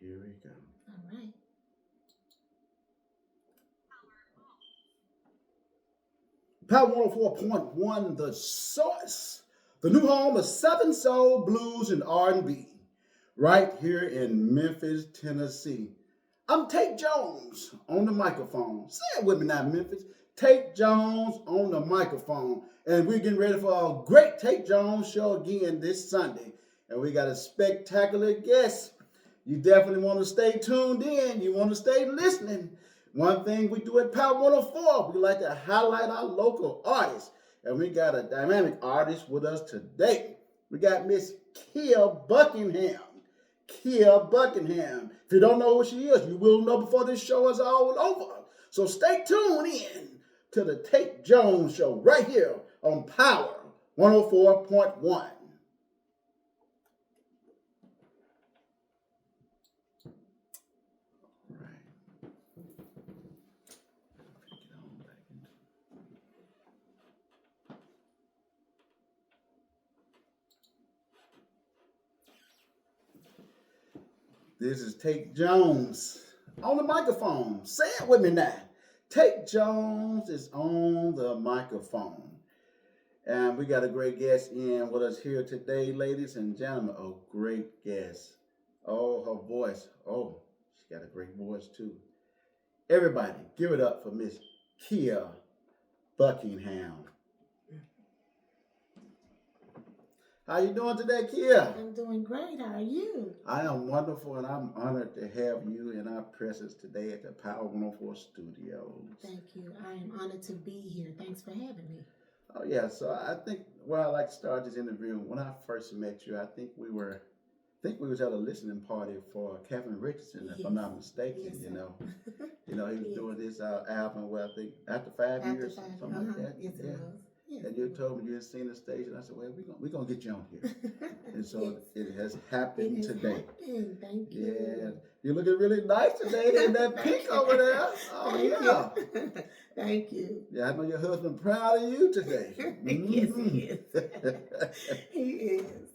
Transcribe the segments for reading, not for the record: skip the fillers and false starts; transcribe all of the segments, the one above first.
Here we go. All right. Power 104.1, the source, the new home of Southern Soul, Blues, and R&B, right here in Memphis, Tennessee. I'm Tate Jones on the microphone. Say it with me now, Memphis. Tate Jones on the microphone. And we're getting ready for a great Tate Jones show again this Sunday. And we got a spectacular guest. You definitely want to stay tuned in. You want to stay listening. One thing we do at Power 104, we like to highlight our local artists. And we got a dynamic artist with us today. We got Miss Kyia Buckingham. Kyia Buckingham. If you don't know who she is, you will know before this show is all over. So stay tuned in to the Tate Jones Show right here on Power 104.1. This is Tate Jones on the microphone. Say it with me now. Tate Jones is on the microphone. And we got a great guest in with us here today, ladies and gentlemen. A great guest. Oh, her voice. Oh, she got a great voice too. Everybody, give it up for Miss Kyia Buckingham. How you doing today, Kyia? I'm doing great. How are you? I am wonderful, and I'm honored to have you in our presence today at the Power 104 studios. Thank you. I am honored to be here. Thanks for having me. Oh yeah, so I think where I like to start this interview, when I first met you, I think we was at a listening party for Kevin Richardson, if I'm not mistaken. Yes, He was yes. doing this album. Well, I think after 5 years, something like that. Yes, it was. Yes, and you told me you had seen the stage, and I said, "Well, we're gonna get you on here." And so yes. it has happened It has today. happened. Thank you. Yeah, you're looking really nice today in that pink over there. Oh yeah. You. Thank you. Yeah, I know your husband proud of you today. Yes, he is. He is.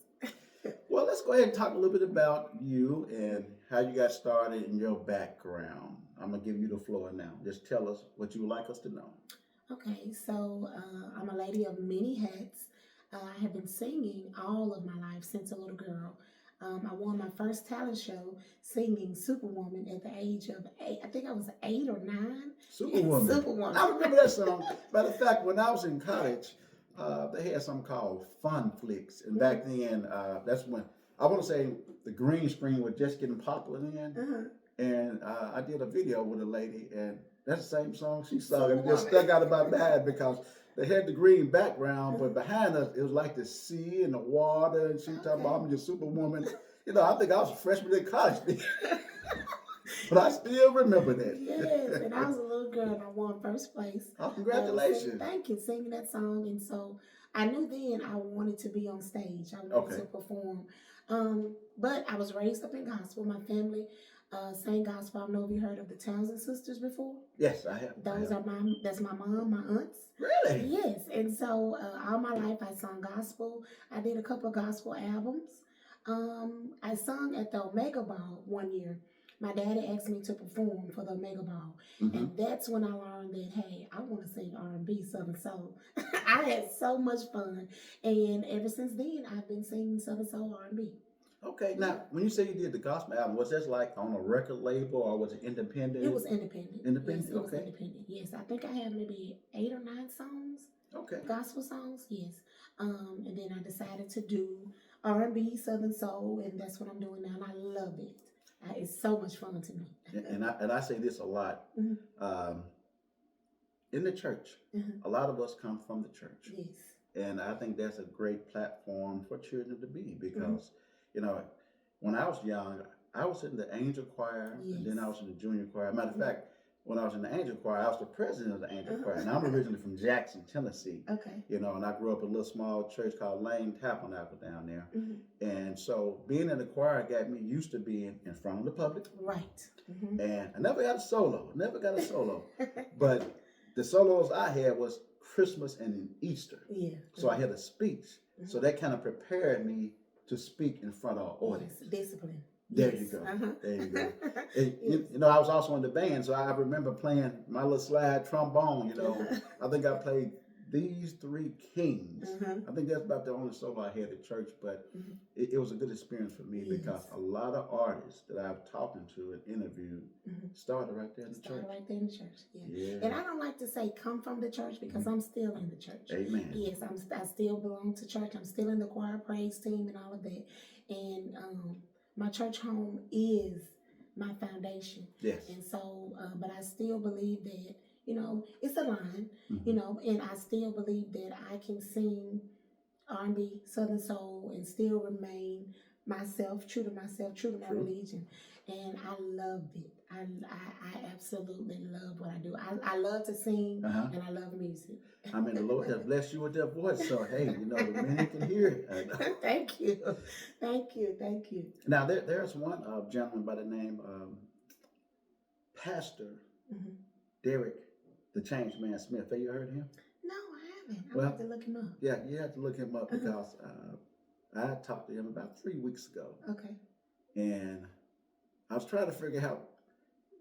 Well, let's go ahead and talk a little bit about you and how you got started in your background. I'm gonna give you the floor now. Just tell us what you would like us to know. Okay, so I'm a lady of many hats. I have been singing all of my life since a little girl. I won my first talent show singing Superwoman at the age of 8. I think I was 8 or 9. Superwoman. Superwoman. I remember that song. Matter of fact, when I was in college, they had something called Fun Flicks. And back then, that's when, I want to say the green screen was just getting popular then. Uh-huh. And I did a video with a lady, and that's the same song she sung. It just stuck out of my mind because they had the green background, but behind us, it was like the sea and the water, and she talking about, I'm your superwoman. I think I was a freshman in college then. But I still remember that. Yes, and I was a little girl and I won first place. Oh, congratulations. Thank you, singing that song. And so I knew then I wanted to be on stage. I wanted to perform. But I was raised up in gospel. My family sang gospel. I don't know if you heard of the Townsend sisters before. Yes, I have. That's my mom, my aunts. Really? Yes. And so all my life I sung gospel. I did a couple of gospel albums. I sung at the Omega Ball one year. My daddy asked me to perform for the Omega Ball. Mm-hmm. And that's when I learned that, hey, I want to sing R&B, Southern Soul. I had so much fun. And ever since then, I've been singing Southern Soul R&B. Okay, now, when you say you did the gospel album, was that like on a record label or was it independent? It was independent. Independent? Yes, it was independent. Yes, I think I have maybe 8 or 9 songs. Okay. Gospel songs, yes. And then I decided to do R&B, Southern Soul, and that's what I'm doing now, and I love it. It's so much fun to me. And I say this a lot. Mm-hmm. In the church, a lot of us come from the church. Yes. And I think that's a great platform for children to be because, when I was young, I was in the angel choir, and then I was in the junior choir. Matter of fact, when I was in the angel choir, I was the president of the angel choir. And I'm originally from Jackson, Tennessee. Okay. And I grew up in a little small church called Lane Tabernacle down there. Mm-hmm. And so being in the choir got me used to being in front of the public. Right. Mm-hmm. And I never got a solo. But the solos I had was Christmas and Easter. Yeah. So I had a speech. Mm-hmm. So that kind of prepared me to speak in front of an audience. Yes, discipline. There Yes. you go. Uh-huh. There you go. Yes. I was also in the band, so I remember playing my little slide trombone. I think I played These Three Kings. Uh-huh. I think that's about the only solo I had at church, but Mhm. it was a good experience for me because Yes. a lot of artists that I've talked to and interviewed Mhm. started right there in the Started church. right there in the church. Yeah. Yeah. And I don't like to say come from the church because Mhm. I'm still in the church. Amen. Yes, I still belong to church. I'm still in the choir praise team and all of that. And my church home is my foundation. Yes. And so, but I still believe that, it's a line, Mhm. and I still believe that I can sing R&B, Southern Soul, and still remain myself, true to myself, true to my True. religion. And I loved it. I absolutely love what I do. I love to sing, Uh-huh. and I love music. I mean, the Lord has blessed you with that voice, so hey, the many can hear it. Thank you. Thank you. Thank you. Now, there's one gentleman by the name Pastor Mhm. Derek, the Changed Man Smith. Have you heard him? No, I haven't. I Well, have to look him up. Yeah, you have to look him up Uh-huh. because I talked to him about 3 weeks ago, Okay. and I was trying to figure out,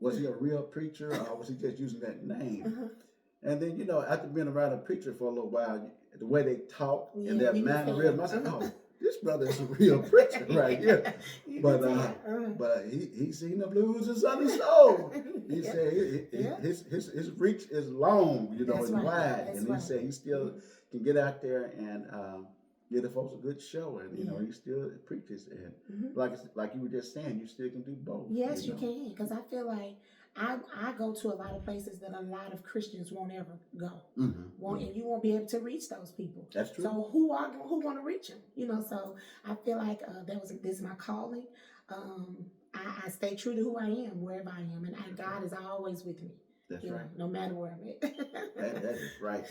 was he a real preacher or was he just using that name? Uh-huh. And then, after being around a preacher for a little while, the way they talk Yeah, and their you can mannerism, I tell. said, oh, this brother is a real preacher right here. You But can tell. but he seen the blues and Sunday soul. He Yeah. said Yeah. his reach is long, That's and right. wide, That's and he right. said he still can get out there and give the folks a good show, and Yeah. he still preaches, and Mhm. like you were just saying, you still can do both. Yes, you can, because I feel like I go to a lot of places that a lot of Christians won't ever go. And you won't be able to reach those people. That's true. So who want to reach them? So I feel like this is my calling. I stay true to who I am wherever I am, and God is always with me. That's right. No matter where I'm at. That is right.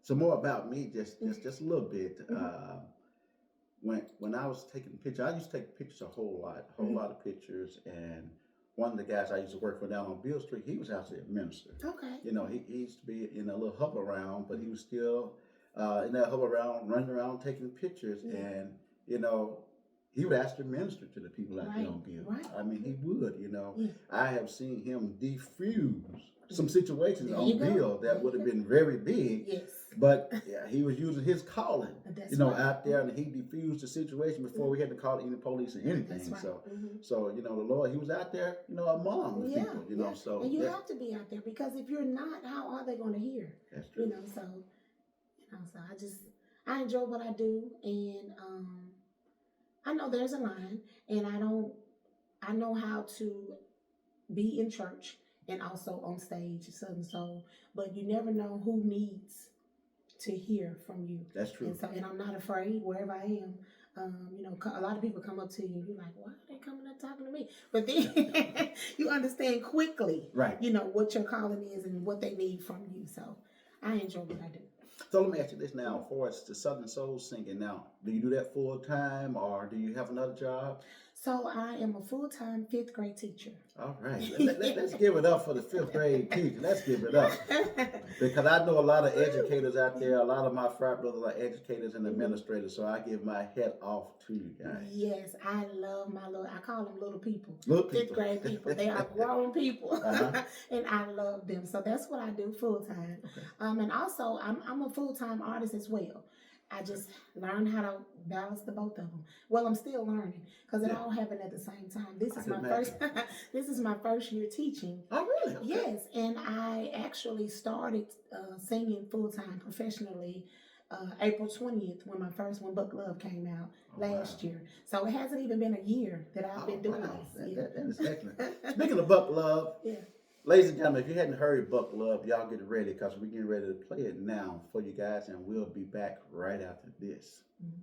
Some more about me, just a little bit. When I was taking pictures, I used to take pictures a whole lot of pictures. And one of the guys I used to work with down on Beale Street, he was actually a minister. Okay. He used to be in a little hub around, but he was still in that hub around, running around taking pictures. Yeah. And he would actually minister to the people out there on Beale. Right. I mean, he would. Yeah. I have seen him defuse some situations There on you go. Beale that There would you have go. be very big. Yes. But yeah, he was using his calling, That's right. out there, and he diffused the situation before we had to call any police or anything. That's right. So the Lord, he was out there, among the people, Yeah. So And you have to be out there, because if you're not, how are they going to hear? That's true. So I enjoy what I do, and I know there's a line, and I know how to be in church and also on stage, Southern Soul, but you never know who needs to hear from you. That's true. And I'm not afraid wherever I am. A lot of people come up to you and you're like, why are they coming up talking to me? But then you understand quickly, right? What your calling is and what they need from you. So I enjoy what I do. So let me ask you this now, for us, the Southern Soul singing now, do you do that full time or do you have another job? So I am a full-time 5th grade teacher. All right. Let's give it up for the 5th grade teacher. Let's give it up. Because I know a lot of educators out there. A lot of my frat brothers are educators and administrators. So I give my hat off to you guys. Yes, I love I call them little people. Little people. 5th grade people. They are grown people. Uh-huh. And I love them. So that's what I do full-time. Okay. And also, I'm a full-time artist as well. I just learned how to balance the both of them. Well, I'm still learning because it all happened at the same time. This is my first year teaching. Oh, really? Okay. Yes, and I actually started singing full-time professionally April 20th when Book Love came out last year. So it hasn't even been a year that I've been doing this. That is excellent. Speaking of Book Love, ladies and gentlemen, if you hadn't heard Book Love, y'all get ready because we're getting ready to play it now for you guys, and we'll be back right after this. Mm-hmm.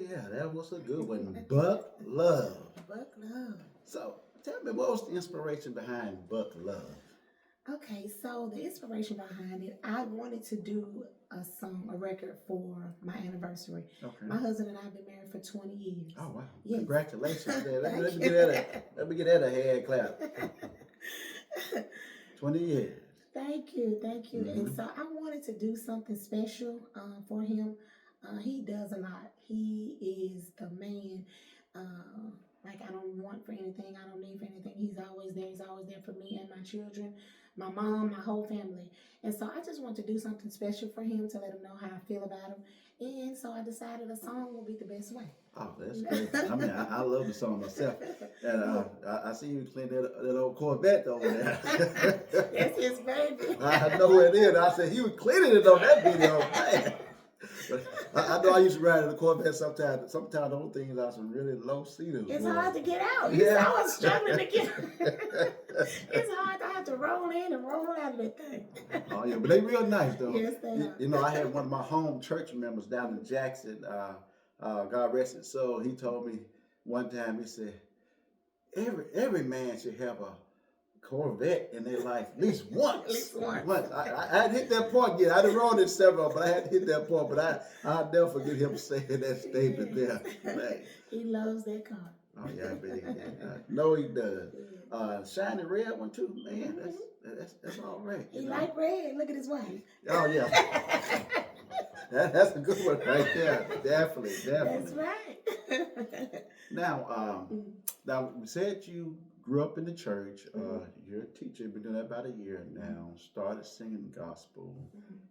yeah, that was a good one. Buck Love. Buck Love. So tell me, what was the inspiration behind Buck Love? Okay, so the inspiration behind it, I wanted to do a record for my anniversary. Okay. My husband and I have been married for 20 years. Oh wow! Yes. Congratulations! There. Let Thank me you. let me get that a hand clap. 20 years. Thank you, thank you. Mm-hmm. And so I wanted to do something special for him. He does a lot. He is the man. Like I don't want for anything. I don't need for anything. He's always there. He's always there for me and my children, my mom, my whole family. And so I just want to do something special for him to let him know how I feel about him. And so I decided a song will be the best way. Oh, that's great. I mean, I love the song myself. And I see you clean that old Corvette over there. That's his baby. I know it is. I said, he was cleaning it on that video. Man. But I know I used to ride in the Corvette sometimes. Sometimes those things are some really low seaters. It's hard to get out. Yeah. I was struggling to get It's hard to have to roll in and roll out of that thing. Oh, yeah, but they real nice, though. Yes, they are. You know, I had one of my home church members down in Jackson, God rest his soul. He told me one time, he said, every man should have a Corvette in their life at least once. At least once. I had hit that point again. I done rode it several, but I had to hit that point. But I'll never forget him saying that statement there. Man. He loves that car. Oh yeah, I bet he can. I know he does. Shiny red one too, man. That's all right. He like red. Look at his wife. Oh yeah. That's a good one right there. Definitely. That's right. Now, now we said you grew up in the church. You're a teacher. You've been doing that about a year now. Started singing gospel,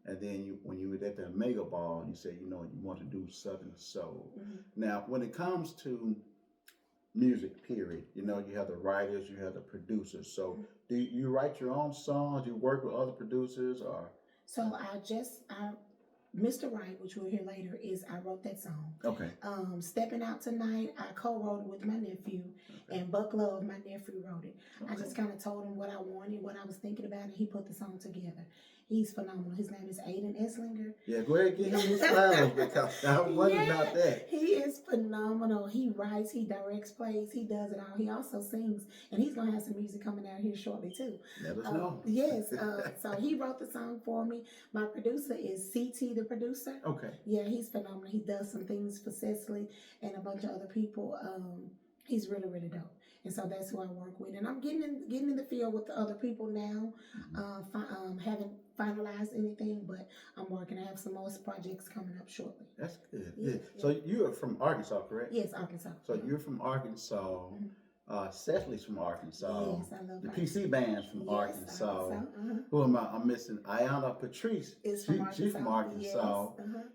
and then when you were at the Mega Ball, you said you want to do Southern Soul. Now, when it comes to music, period, you have the writers, you have the producers. So, do you write your own songs? Do you work with other producers, or? So Mr. Right, which we'll hear later, I wrote that song. Okay. Stepping Out Tonight, I co-wrote it with my nephew, and Buck Love, my nephew, wrote it. Okay. I just kind of told him what I wanted, what I was thinking about, and he put the song together. He's phenomenal. His name is Aiden Esslinger. Yeah, go ahead and give him his flowers because I was wondering about that. He is phenomenal. He writes, he directs plays, he does it all. He also sings, and he's going to have some music coming out here shortly too. Let us know. Yes, so he wrote the song for me. My producer is CT, the producer. Okay. Yeah, he's phenomenal. He does some things for Cecily and a bunch of other people. He's really, really dope. And so that's who I work with. And I'm getting in the field with the other people now. Haven't finalized anything, but I'm working. I have some more projects coming up shortly. That's good. Yeah. So you are from Arkansas, correct? Yes, Arkansas. So you're from Arkansas. Cecily's from Arkansas. Yes, I love the Arkansas. PC band's from Arkansas. Who am I? I'm missing. Ayanna Patrice. She's from Arkansas.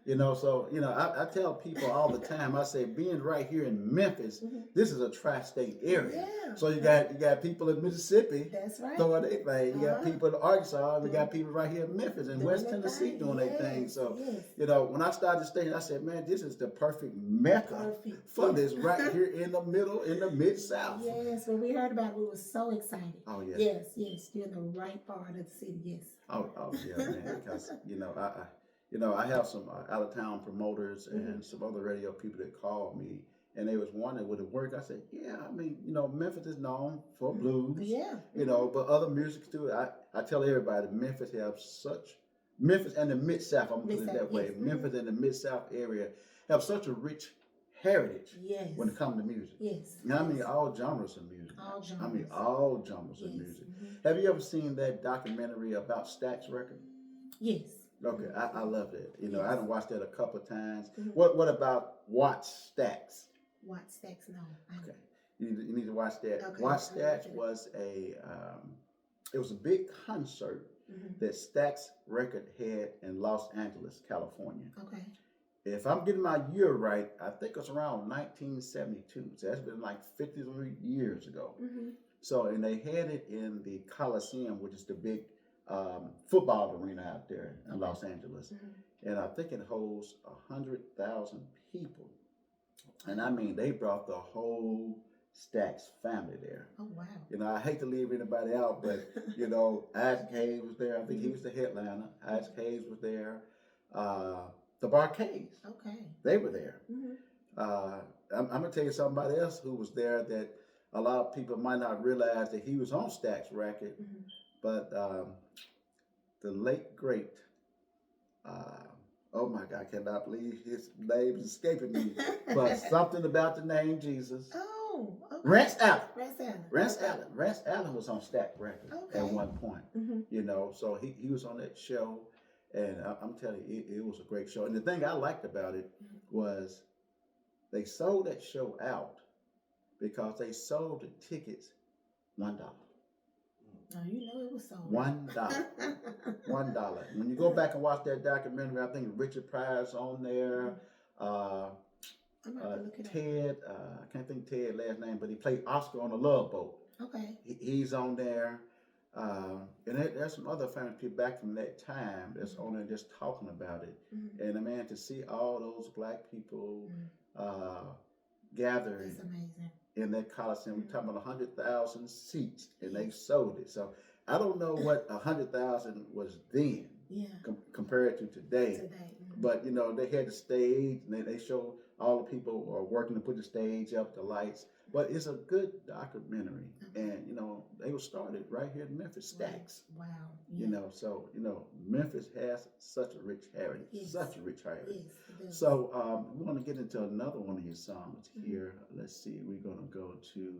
Yes. I tell people all the time. I say, being right here in Memphis, this is a tri-state area. Yeah. So you got people in Mississippi. That's right. Doing their thing. You got people in Arkansas. And we got people right here in Memphis and West Tennessee doing their thing. So when I started studying, I said, man, this is the perfect mecca for this right here in the middle, in the mid-South. Yes, when we heard about it, we were so excited. Oh yes. Yes, you're in the right part of the city. Yes. Oh yeah, man. Because I have some out of town promoters and some other radio people that called me, and they was wondering would it work. I said, yeah. I mean, Memphis is known for blues. Yeah. But other music too. I tell everybody Memphis and the Mid-South. I'm gonna put it that way. Memphis and the Mid-South area have such a rich heritage when it comes to music. Yes. I mean, all genres of music. All genres. I mean, all genres of music. Have you ever seen that documentary about Stax record? Yes. Okay, I love that. I done watched that a couple of times. What about Watch Stax? Watch Stax? No. Okay, you need to watch that. Okay. Watch Stax was it was a big concert that Stax record had in Los Angeles, California. Okay. If I'm getting my year right, I think it's around 1972. So that's been like 53 years ago. So, and they had it in the Coliseum, which is the big football arena out there in Los Angeles. And I think it holds 100,000 people. And I mean, they brought the whole Stax family there. Oh, wow. I hate to leave anybody out, but, Isaac Hayes was there. I think he was the headliner. Isaac Hayes was there. The Barcades. Okay. They were there. I'm gonna tell you somebody else who was there that a lot of people might not realize that he was on Stax record, but the late great. Uh, oh my God, I cannot believe his name is escaping me. But something about the name Jesus. Oh, okay. Rance Allen. Rance Allen. Rance Allen. Rance Allen was on Stack Record Okay. at one point. You know, so he was on that show, and I'm telling you, it was a great show. And the thing I liked about it was they sold that show out because they sold the tickets $1. Oh, you know it was so. $1. $1. When you go back and watch that documentary, I think Richard Pryor's on there. I'm gonna have to look it Ted, I can't think Ted's last name, but he played Oscar on the Love Boat. Okay. He's on there. And there's some other famous people back from that time that's on there just talking about it. And man, to see all those black people gathered It's amazing. in that Coliseum, we're talking about 100,000 seats, and they sold it. So I don't know what 100,000 was then compared to today. But you know, they had the stage, and they showed all the people who are working to put the stage up, the lights. But it's a good documentary, and you know, they were started right here in Memphis, Stax. Wow. You know, so you know, Memphis has such a rich heritage, such a rich heritage. Yes, so we want to get into another one of his songs here. Let's see, we're gonna go to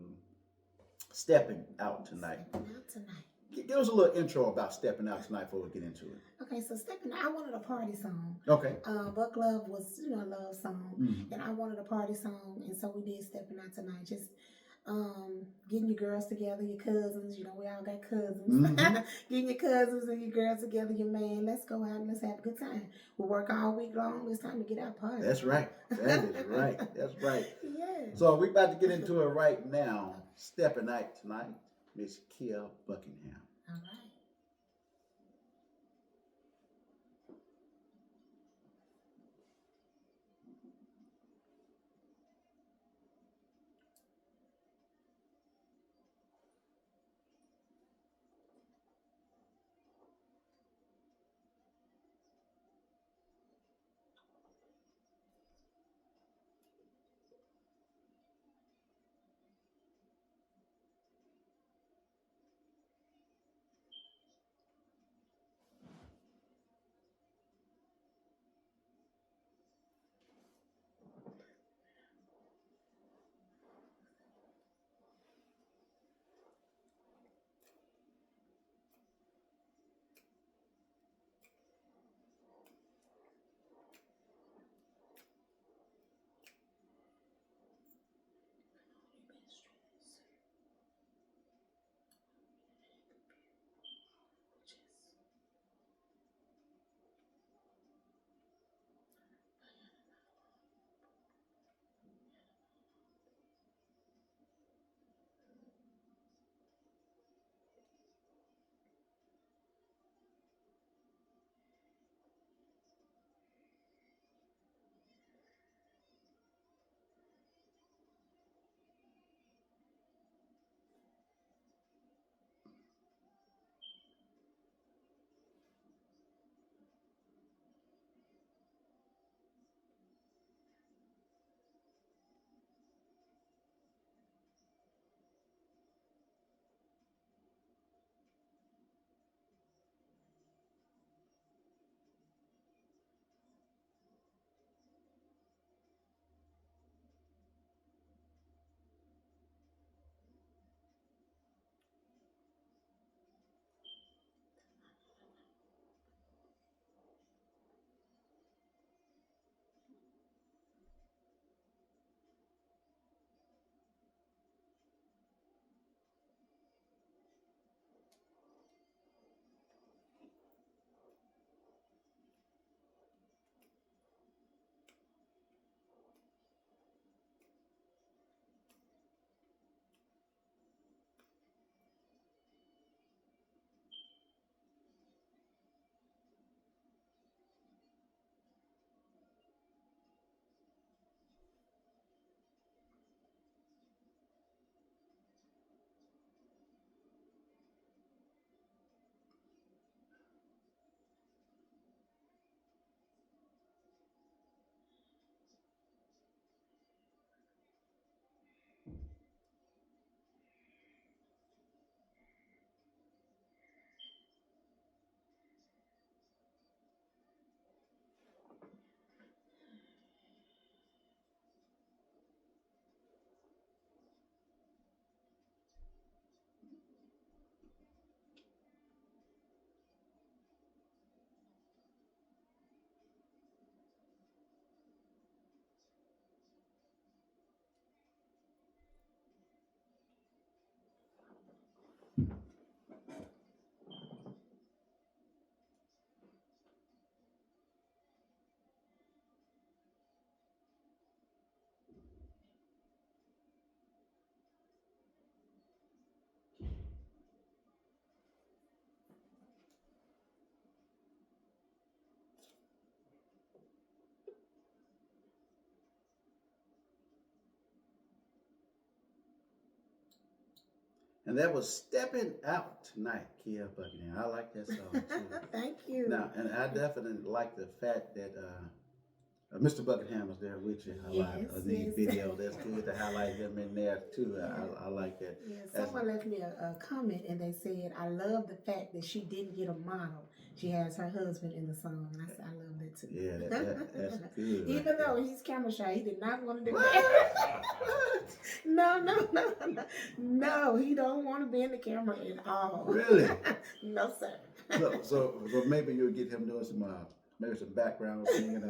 "Stepping Out Tonight." Stepping Out Tonight. Give us a little intro about "Stepping Out Tonight" before we get into it. Okay, so Stepping Out, I wanted a party song. Okay. Buck Love was, you know, a love song, and I wanted a party song, and so we did "Stepping Out Tonight." Just getting your girls together, your cousins. You know, we all got cousins. Getting your cousins and your girls together, your man. Let's go out and let's have a good time. We work all week long. It's time to get out party. That's right. That is right. That's right. Yes. So we're about to get into it right now. "Stepping Out Tonight," Miss Kyia Buckingham. All right. And that was Stepping Out Tonight, Kyia Buckingham. I like that song too. Thank you. Now, and I definitely like the fact that Mr. Buckingham was there with you a lot Yes, of the yes. video. That's good to highlight him in there too. I like that. Yeah, someone left me a comment and they said, I love the fact that she didn't get a model. She has her husband in the song. And I said, I love that too. Yeah, that's good. Even though he's camera shy, he did not want to do that. No, he don't want to be in the camera at all. Really? No, sir. So maybe you'll get him doing some maybe some background singing,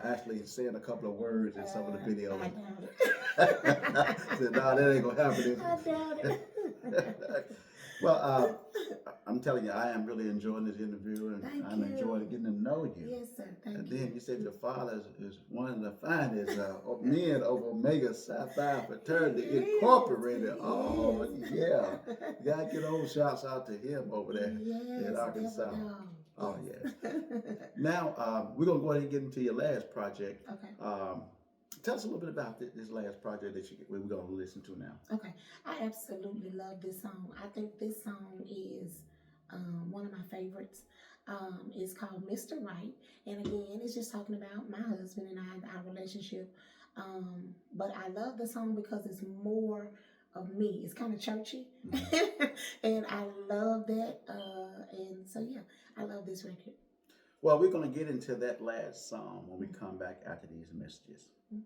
actually saying a couple of words in some of the videos. I doubt it. Said, no, that ain't gonna happen. I doubt it. Well, I'm telling you, I am really enjoying this interview, and Thank I'm you. enjoying getting to know you. Yes, sir. Thank And you. then you said your father is one of the finest men of Omega Psi Phi Fraternity Incorporated. Oh, yeah. You gotta get those shouts out to him over there in Arkansas. Oh, yes. Now, we're going to go ahead and get into your last project. Okay. Tell us a little bit about this last project that we're going to listen to now. Okay. I absolutely love this song. I think this song is one of my favorites. It's called Mr. Right. And again, it's just talking about my husband and our relationship. But I love the song because it's more of me. It's kind of churchy. Mm-hmm. And I love that. And so, yeah, I love this record. Well, we're going to get into that last song when we come back after these messages. Mm-hmm.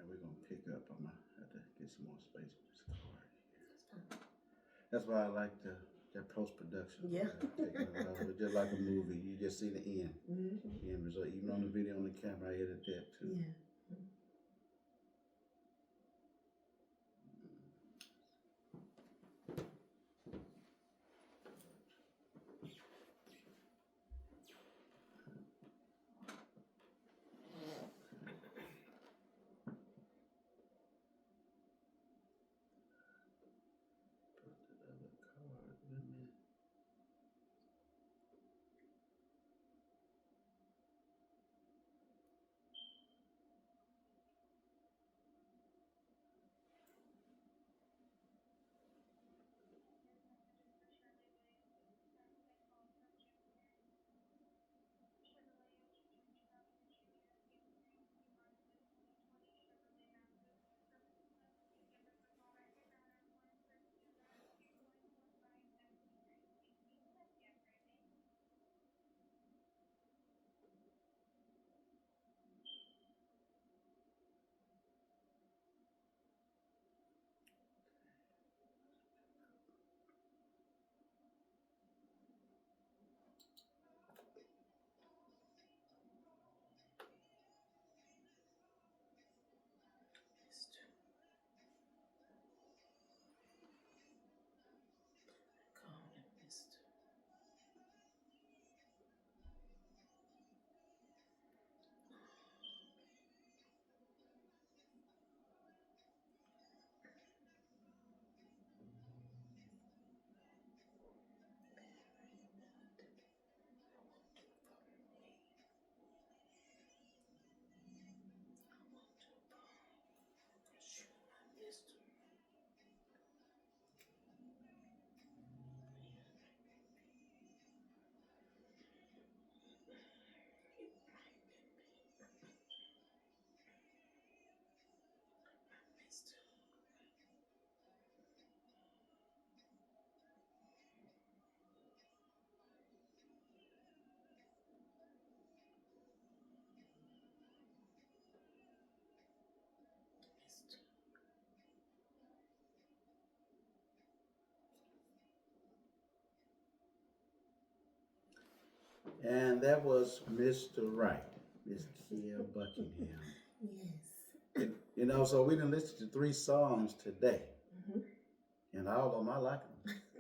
We're gonna pick up. I'm gonna have to get some more space with this card here. That's why I like to That post-production. Yeah. Just like a movie, you just see the end. Mm-hmm. The end result. Even on the video on the camera, I edit that too. Yeah. Put that other card with me. And that was Mr. Right, Miss Kyia Buckingham. Yes. You know, so we done listened to 3 songs today, Mm-hmm. and all of them I like them.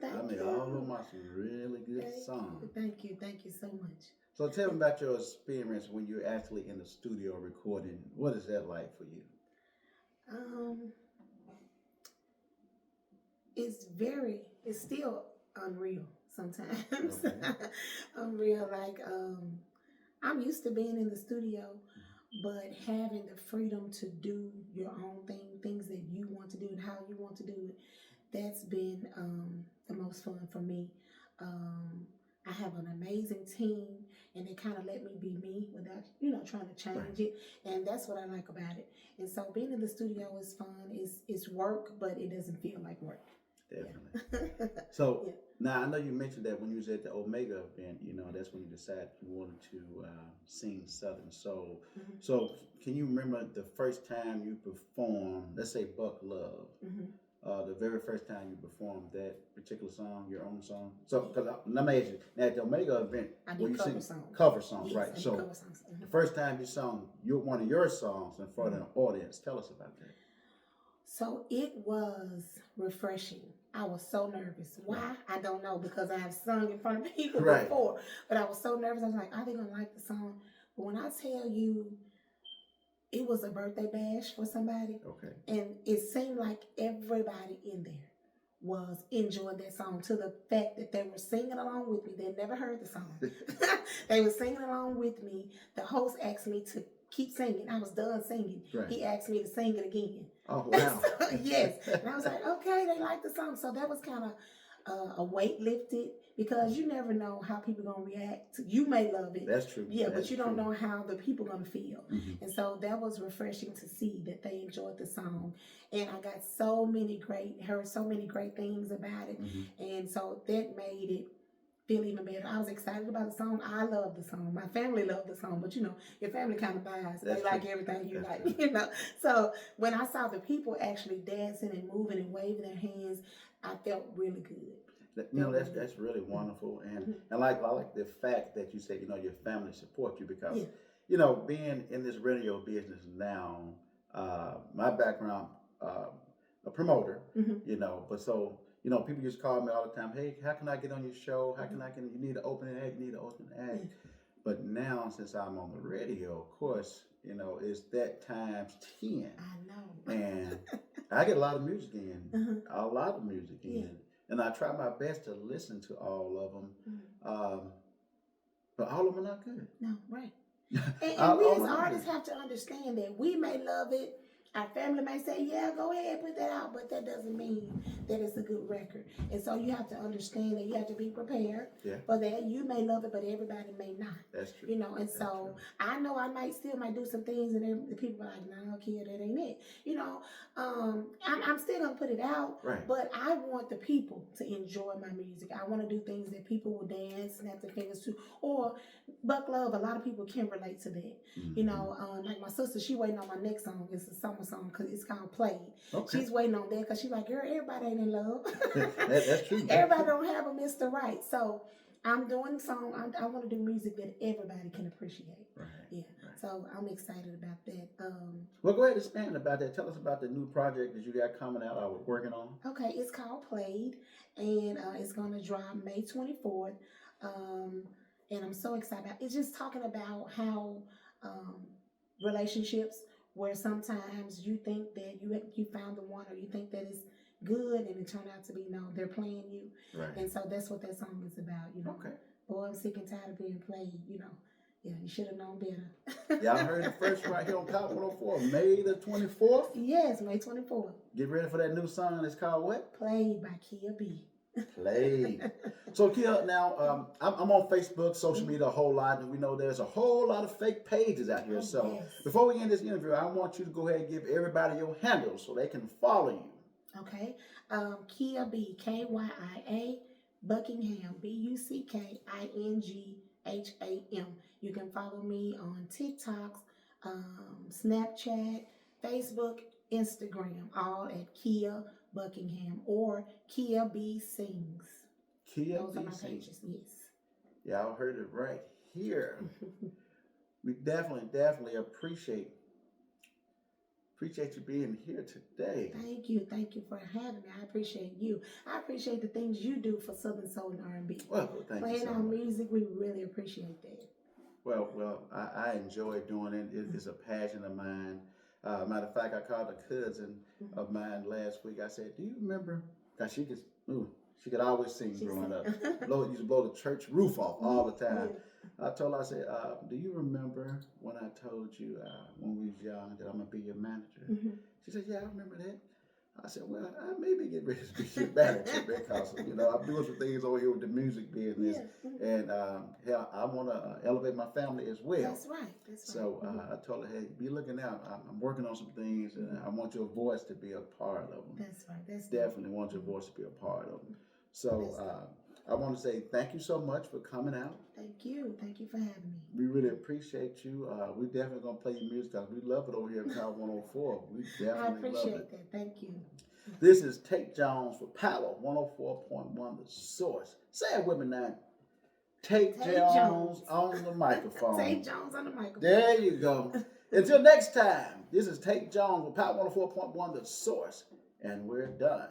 I mean, all of them are some really good songs. Thank you so much. So tell me about your experience when you're actually in the studio recording. What is that like for you? It's still unreal sometimes. Okay. Unreal, like I'm used to being in the studio, but having the freedom to do your own thing, things that you want to do and how you want to do it, that's been the most fun for me. I have an amazing team, and they kind of let me be me without, trying to change it. And that's what I like about it. And so being in the studio is fun. It's work, but it doesn't feel like work. Definitely. Yeah. So now I know you mentioned that when you was at the Omega event, that's when you decided you wanted to sing Southern Soul. Mm-hmm. So can you remember the first time you performed, let's say Buck Love? Mm-hmm. The very first time you performed that particular song, your own song. So, because let me ask you, now at the Omega event, I did cover songs. Cover songs, yes, right? I did So, cover songs. Mm-hmm. the first time you sung one of your songs in front of an audience, tell us about that. So it was refreshing. I was so nervous. Why? Right. I don't know, because I have sung in front of people before. But I was so nervous. I was like, are they going to like the song? But when I tell you, it was a birthday bash for somebody. Okay. And it seemed like everybody in there was enjoying that song, to the fact that they were singing along with me. They never heard the song. They were singing along with me. The host asked me to keep singing. I was done singing. Right. He asked me to sing it again. Oh, wow. So, yes. And I was like, okay, they like the song. So that was kind of a weight lifted, because you never know how people are going to react. You may love it. That's true. Yeah, That's but you don't know how the people are going to feel. Mm-hmm. And so that was refreshing to see that they enjoyed the song. And I got heard so many great things about it. Mm-hmm. And so that made it feel even better. I was excited about the song. I love the song. My family loved the song, but your family kind of biased. They like everything you like, So when I saw the people actually dancing and moving and waving their hands, I felt really good. That's really wonderful, and like I like the fact that you said your family support you because Yeah. being in this radio business now, my background, a promoter, Hmm. but so people just call me all the time. Hey, how can I get on your show? How can I get? You need an opening act. You need an opening act. Yeah. But now since I'm on the radio, of course, it's that times 10, I know. and I get a lot of music in, Uh-huh. a lot of music Yeah. in, and I try my best to listen to all of them. Mhm. But all of them are not good. No, right. And we All as of them are not artists good. have to understand that we may love it. Our family may say, yeah, go ahead, put that out, but that doesn't mean that it's a good record. And so you have to understand that you have to be prepared Yeah, for that. You may love it, but everybody may not. that's true. And That's so true. I know I might do some things, and then the people are like, no, kid, that ain't it. I'm still gonna put it out, Right. but I want the people to enjoy my music. I want to do things that people will dance, snap their fingers to, or Buck Love. A lot of people can relate to that. Like my sister, she waiting on my next song. It's a summer song because it's called Played. Okay. She's waiting on that because she's like, girl, everybody ain't in love. That's true. Everybody don't have a Mr. Right. So I'm doing the song. I want to do music that everybody can appreciate. Right. Yeah. Right. So I'm excited about that. Well, go ahead and expand about that. Tell us about the new project that you got coming out. I was working on. Okay, it's called Played, and it's going to drop May 24th. And I'm so excited. It's just talking about how relationships where sometimes you think that you found the one, or you think that it's good, and it turned out to be no, they're playing you. Right. And so that's what that song is about. Okay. Boy, I'm sick and tired of being played. Yeah, you should have known better. Y'all heard it first right here on Top 104, May the 24th. Yes, May 24th. Get ready for that new song. It's called what? Played by Kyia B. Played. So, Kyia, now I'm on Facebook, social media a whole lot, and we know there's a whole lot of fake pages out here. So, Yes. before we end this interview, I want you to go ahead and give everybody your handles so they can follow you. Okay. Kyia B, Kyia Buckingham, Buckingham. You can follow me on TikTok, Snapchat, Facebook, Instagram, all at Kyia Buckingham or Kyia B Sings. Kyia Those B are my Sings. pages, yes. Y'all heard it right here. We definitely appreciate you being here today. Thank you for having me. I appreciate you. I appreciate the things you do for Southern Soul and R&B. Well, thank you Playing so our much. music, we really appreciate that. Well, I enjoy doing it. It's a passion of mine. Matter of fact, I called a cousin of mine last week. I said, "Do you remember?" Because she could always sing growing up. Used to blow the church roof off all the time. I told her, I said, "Do you remember when I told you when we was young that I'm gonna be your manager?" She said, "Yeah, I remember that." I said, "Well, I may be getting ready to be your manager because I'm doing some things over here with the music business, and hell, I want to elevate my family as well." That's right. So I told her, "Hey, be looking out. I'm working on some things, and I want your voice to be a part of them." That's right. That's Definitely want your voice to be a part of them. So I want to say thank you so much for coming out. Thank you. Thank you for having me. We really appreciate you. We definitely gonna play your music because we love it over here at Power 104. We definitely I love it. appreciate that. Thank you. This is Tate Jones for Power 104.1 The Source. Say it with me now. Tate Jones on the microphone. Tate Jones on the microphone. There you go. Until next time, this is Tate Jones with Power 104.1 The Source, and we're done.